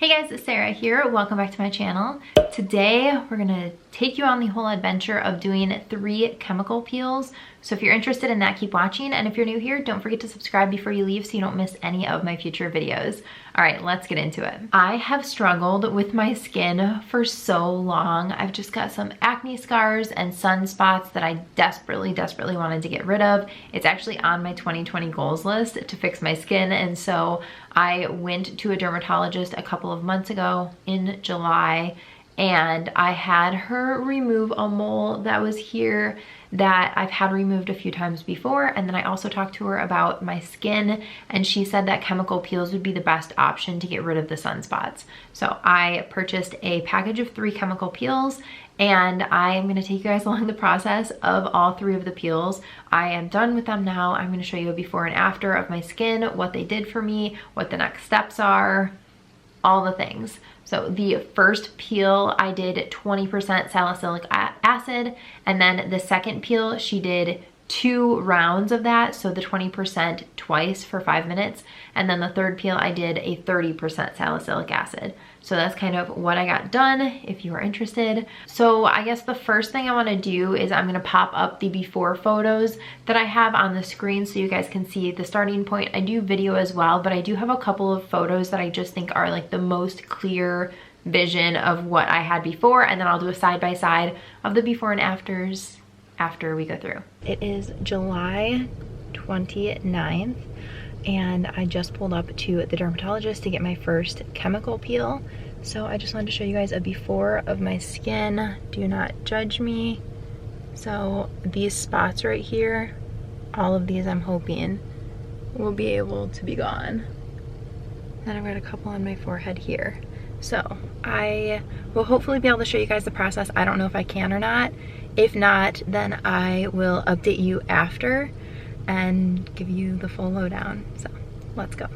Hey guys, it's Sarah here. Welcome back to my channel. Today, we're gonna take you on the whole adventure of doing 3 chemical peels. So if you're interested in that, keep watching. And if you're new here, don't forget to subscribe before you leave so you don't miss any of my future videos. All right, let's get into it. I have struggled with my skin for so long. I've just got some acne scars and sunspots that I desperately wanted to get rid of. It's actually on my 2020 goals list to fix my skin. And so I went to a dermatologist a couple of months ago in July, and I had her remove a mole that was here that I've had removed a few times before. And then I also talked to her about my skin, and she said that chemical peels would be the best option to get rid of the sunspots. So I purchased a package of 3 chemical peels, and I am gonna take you guys along the process of all 3 of the peels. I am done with them now. I'm gonna show you a before and after of my skin, what they did for me, what the next steps are, all the things. So the first peel, I did 20% salicylic acid, and then the second peel, she did 2 rounds of that, so the 20% twice for 5 minutes, and then the third peel, I did a 30% salicylic acid. So that's kind of what I got done, if you are interested. So I guess the first thing I wanna do is I'm gonna pop up the before photos that I have on the screen so you guys can see the starting point. I do video as well, but I do have a couple of photos that I just think are like the most clear vision of what I had before, and then I'll do a side-by-side of the before and afters after we go through. It is July 29th, and I just pulled up to the dermatologist to get my first chemical peel. So I just wanted to show you guys a before of my skin. Do not judge me. So these spots right here, all of these I'm hoping will be able to be gone. Then I've got a couple on my forehead here. So I will hopefully be able to show you guys the process. I don't know if I can or not. If not, then I will update you after and give you the full lowdown. So let's go.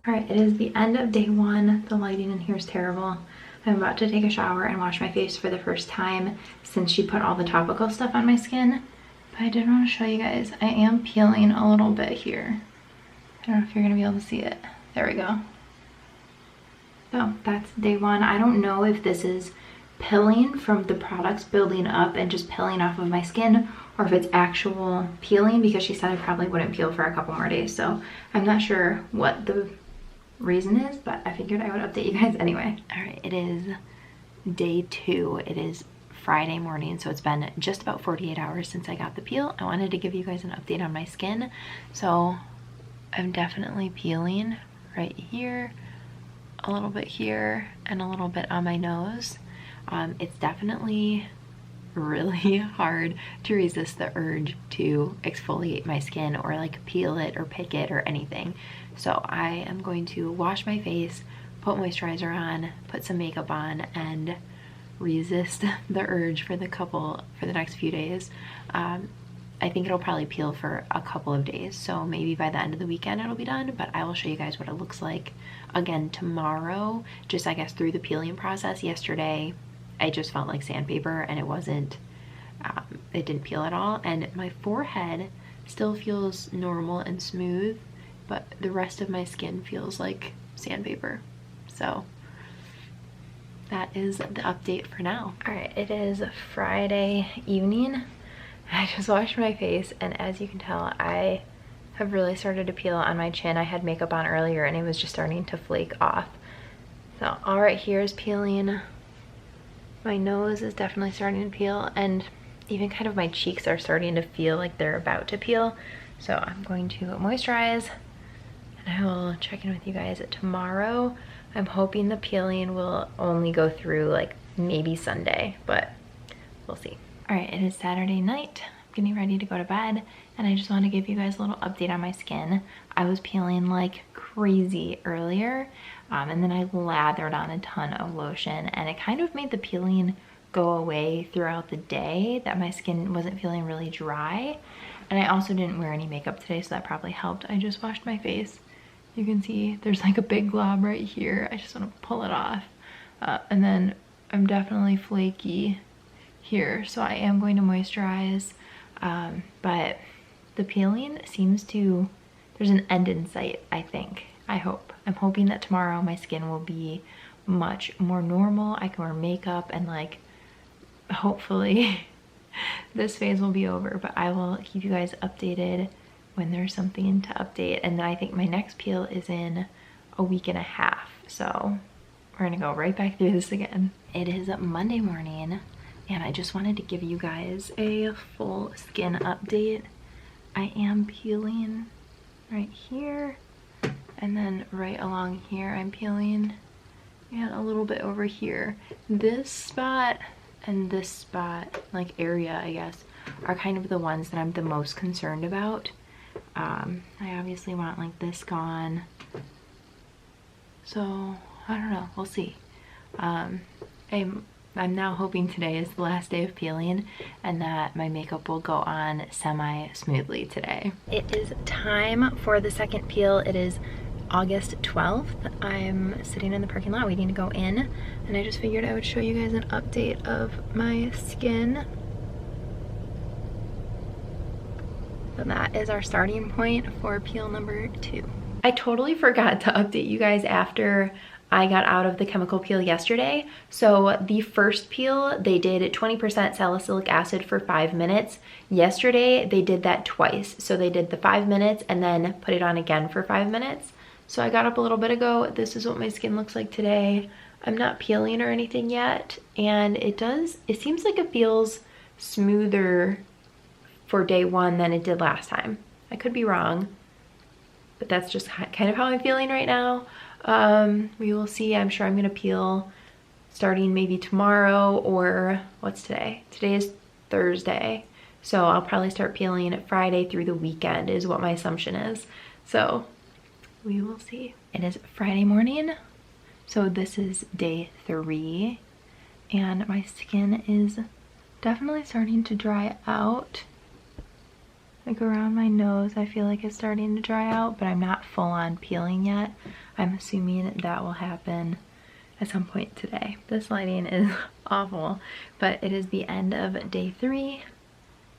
All right, it is the end of day 1. The lighting in here is terrible. I'm about to take a shower and wash my face for the first time since she put all the topical stuff on my skin. But I did want to show you guys, I am peeling a little bit here. I don't know if you're gonna be able to see it. There we go. So that's day 1. I don't know if this is peeling from the products building up and just peeling off of my skin, or if it's actual peeling, because she said I probably wouldn't peel for a couple more days. So I'm not sure what the reason is, but I figured I would update you guys anyway. All right, it is day 2. It is Friday morning, so it's been just about 48 hours since I got the peel. I wanted to give you guys an update on my skin. So I'm definitely peeling right here, a little bit here, and a little bit on my nose. It's definitely really hard to resist the urge to exfoliate my skin or like peel it or pick it or anything. So I am going to wash my face, put moisturizer on, put some makeup on, and resist the urge for the next few days. I think it'll probably peel for a couple of days, so maybe by the end of the weekend it'll be done, but I will show you guys what it looks like again tomorrow, just I guess through the peeling process. Yesterday I just felt like sandpaper, and it didn't peel at all, and my forehead still feels normal and smooth, but the rest of my skin feels like sandpaper. So that is the update for now. All right, it is Friday evening. I just washed my face, and as you can tell, I have really started to peel on my chin. I had makeup on earlier and it was just starting to flake off. So all right, here is peeling. My nose is definitely starting to peel, and even kind of my cheeks are starting to feel like they're about to peel. So I'm going to moisturize, and I will check in with you guys tomorrow. I'm hoping the peeling will only go through like maybe Sunday, but we'll see. All right, it is Saturday night. I'm getting ready to go to bed, and I just want to give you guys a little update on my skin. I was peeling like crazy earlier, and then I lathered on a ton of lotion, and it kind of made the peeling go away throughout the day, that my skin wasn't feeling really dry. And I also didn't wear any makeup today, so that probably helped. I just washed my face You can see there's like a big glob right here. I just want to pull it off. And then I'm definitely flaky here, so I am going to moisturize. But the peeling seems to, there's an end in sight, I think. I hope. I'm hoping that tomorrow my skin will be much more normal. I can wear makeup and like, hopefully this phase will be over, but I will keep you guys updated when there's something to update. And then I think my next peel is in a week and a half. So we're gonna go right back through this again. It is Monday morning and I just wanted to give you guys a full skin update. I am peeling right here and then right along here I'm peeling, and a little bit over here. This spot and this spot, like area I guess, are kind of the ones that I'm the most concerned about. I obviously want like this gone, so I don't know, we'll see. I'm now hoping today is the last day of peeling and that my makeup will go on semi-smoothly today. It is time for the second peel. It is August 12th. I'm sitting in the parking lot waiting to go in, and I just figured I would show you guys an update of my skin. So that is our starting point for peel number 2. I totally forgot to update you guys after I got out of the chemical peel yesterday. So the first peel, they did 20% salicylic acid for 5 minutes. Yesterday, they did that twice. So they did the 5 minutes and then put it on again for 5 minutes. So I got up a little bit ago. This is what my skin looks like today. I'm not peeling or anything yet. And it seems like it feels smoother for day 1 than it did last time. I could be wrong, but that's just kind of how I'm feeling right now. We will see. I'm sure I'm gonna peel starting maybe tomorrow, or what's today? Today is Thursday. So I'll probably start peeling Friday through the weekend is what my assumption is. So we will see. It is Friday morning. So this is day 3 and my skin is definitely starting to dry out. Like around my nose, I feel like it's starting to dry out, but I'm not full on peeling yet. I'm assuming that will happen at some point today. This lighting is awful, but it is the end of day 3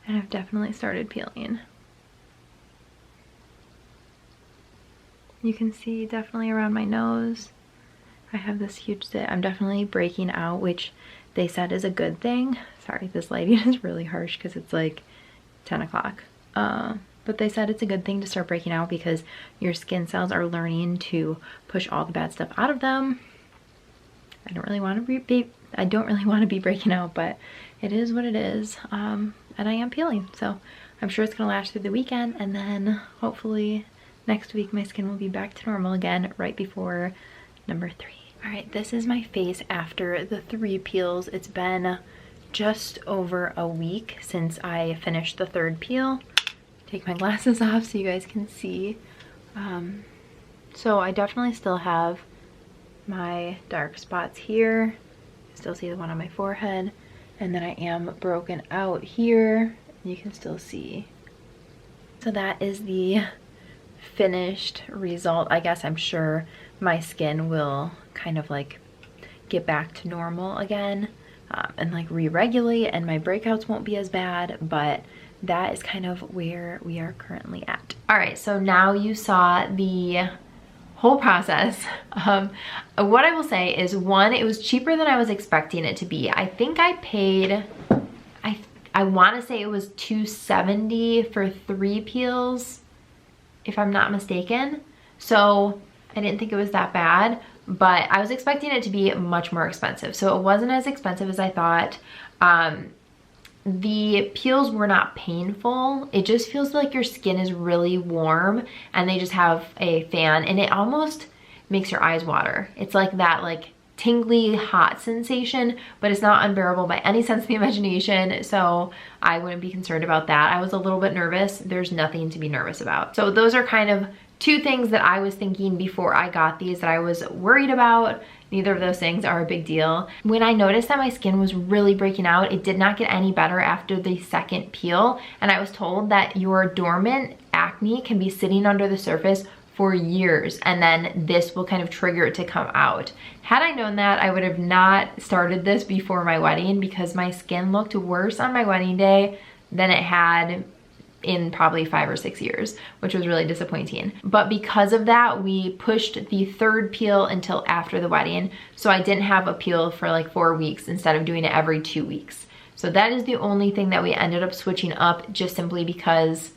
and I've definitely started peeling. You can see definitely around my nose, I have this huge zit. I'm definitely breaking out, which they said is a good thing. Sorry, this lighting is really harsh because it's like 10 o'clock. But they said it's a good thing to start breaking out because your skin cells are learning to push all the bad stuff out of them. I don't really want to be breaking out, but it is what it is. And I am peeling, so I'm sure it's gonna last through the weekend, and then hopefully next week my skin will be back to normal again right before number 3. All right, this is my face after the 3 peels. It's been just over a week since I finished the 3rd peel. Take my glasses off so you guys can see. So I definitely still have my dark spots here. Still see the one on my forehead, and then I am broken out here. You can still see. So that is the finished result. I guess I'm sure my skin will kind of like get back to normal again, and like re-regulate, and my breakouts won't be as bad, but that is kind of where we are currently at. All right, so now you saw the whole process. What I will say is, one, it was cheaper than I was expecting it to be. I think I paid, I want to say it was $270 for 3 peels, if I'm not mistaken. So I didn't think it was that bad, but I was expecting it to be much more expensive. So it wasn't as expensive as I thought. The peels were not painful. It just feels like your skin is really warm and they just have a fan, and it almost makes your eyes water. It's like that like tingly hot sensation, but it's not unbearable by any sense of the imagination, so I wouldn't be concerned about that. I was a little bit nervous. There's nothing to be nervous about. So those are kind of 2 things that I was thinking before I got these that I was worried about. Neither of those things are a big deal. When I noticed that my skin was really breaking out, it did not get any better after the 2nd peel, and I was told that your dormant acne can be sitting under the surface for years, and then this will kind of trigger it to come out. Had I known that, I would have not started this before my wedding, because my skin looked worse on my wedding day than it had in probably 5 or 6 years, which was really disappointing. But because of that, we pushed the third peel until after the wedding, so I didn't have a peel for like 4 weeks instead of doing it every 2 weeks. So that is the only thing that we ended up switching up, just simply because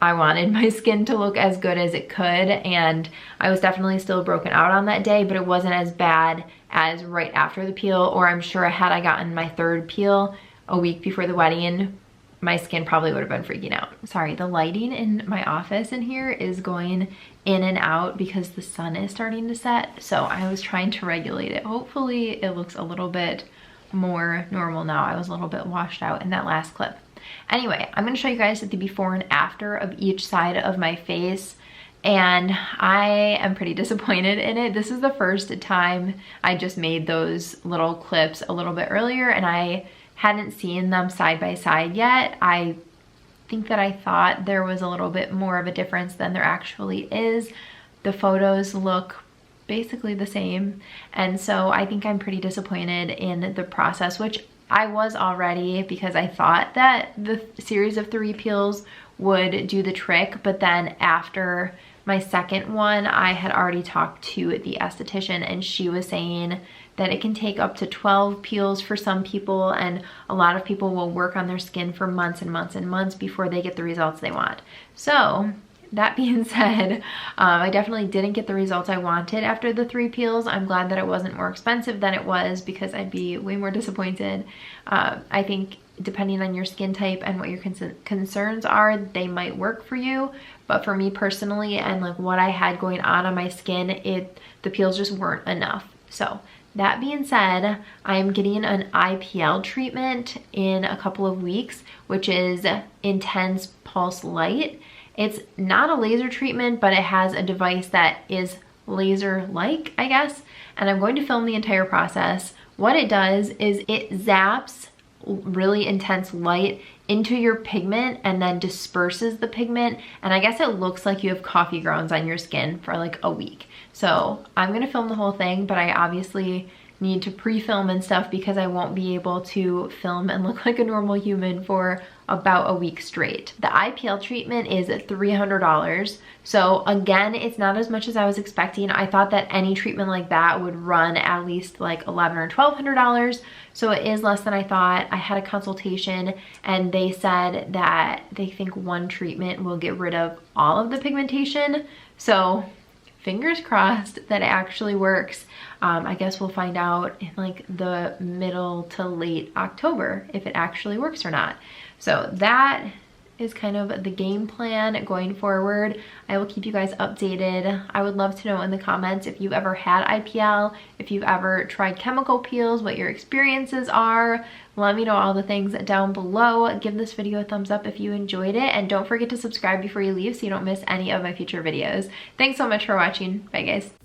I wanted my skin to look as good as it could, and I was definitely still broken out on that day, but it wasn't as bad as right after the peel. Or I'm sure had I gotten my third peel a week before the wedding, my skin probably would have been freaking out. Sorry, the lighting in my office in here is going in and out because the sun is starting to set, so I was trying to regulate it. Hopefully it looks a little bit more normal now. I was a little bit washed out in that last clip. Anyway, I'm going to show you guys the before and after of each side of my face, and I am pretty disappointed in it. This is the first time I just made those little clips a little bit earlier, and I hadn't seen them side by side yet. I think that I thought there was a little bit more of a difference than there actually is. The photos look basically the same, and so I think I'm pretty disappointed in the process, which I was already, because I thought that the series of 3 peels would do the trick. But then after my second one, I had already talked to the esthetician, and she was saying that it can take up to 12 peels for some people, and a lot of people will work on their skin for months and months and months before they get the results they want. So that being said, I definitely didn't get the results I wanted after the 3 peels. I'm glad that it wasn't more expensive than it was, because I'd be way more disappointed. I think depending on your skin type and what your concerns are, they might work for you. But for me personally, and like what I had going on my skin, the peels just weren't enough. So that being said, I'm getting an IPL treatment in a couple of weeks, which is Intense Pulse Light. It's not a laser treatment, but it has a device that is laser-like, I guess, and I'm going to film the entire process. What it does is it zaps really intense light into your pigment and then disperses the pigment, and I guess it looks like you have coffee grounds on your skin for like a week. So I'm gonna film the whole thing, but I obviously need to pre-film and stuff because I won't be able to film and look like a normal human for about a week straight. The IPL treatment is $300. So again, it's not as much as I was expecting. I thought that any treatment like that would run at least like $1,100 or $1,200. So it is less than I thought. I had a consultation and they said that they think one treatment will get rid of all of the pigmentation. So fingers crossed that it actually works. I guess we'll find out in like the middle to late October if it actually works or not. So that is kind of the game plan going forward. I will keep you guys updated. I would love to know in the comments if you've ever had IPL, if you've ever tried chemical peels, what your experiences are. Let me know all the things down below. Give this video a thumbs up if you enjoyed it, and don't forget to subscribe before you leave so you don't miss any of my future videos. Thanks so much for watching. Bye guys.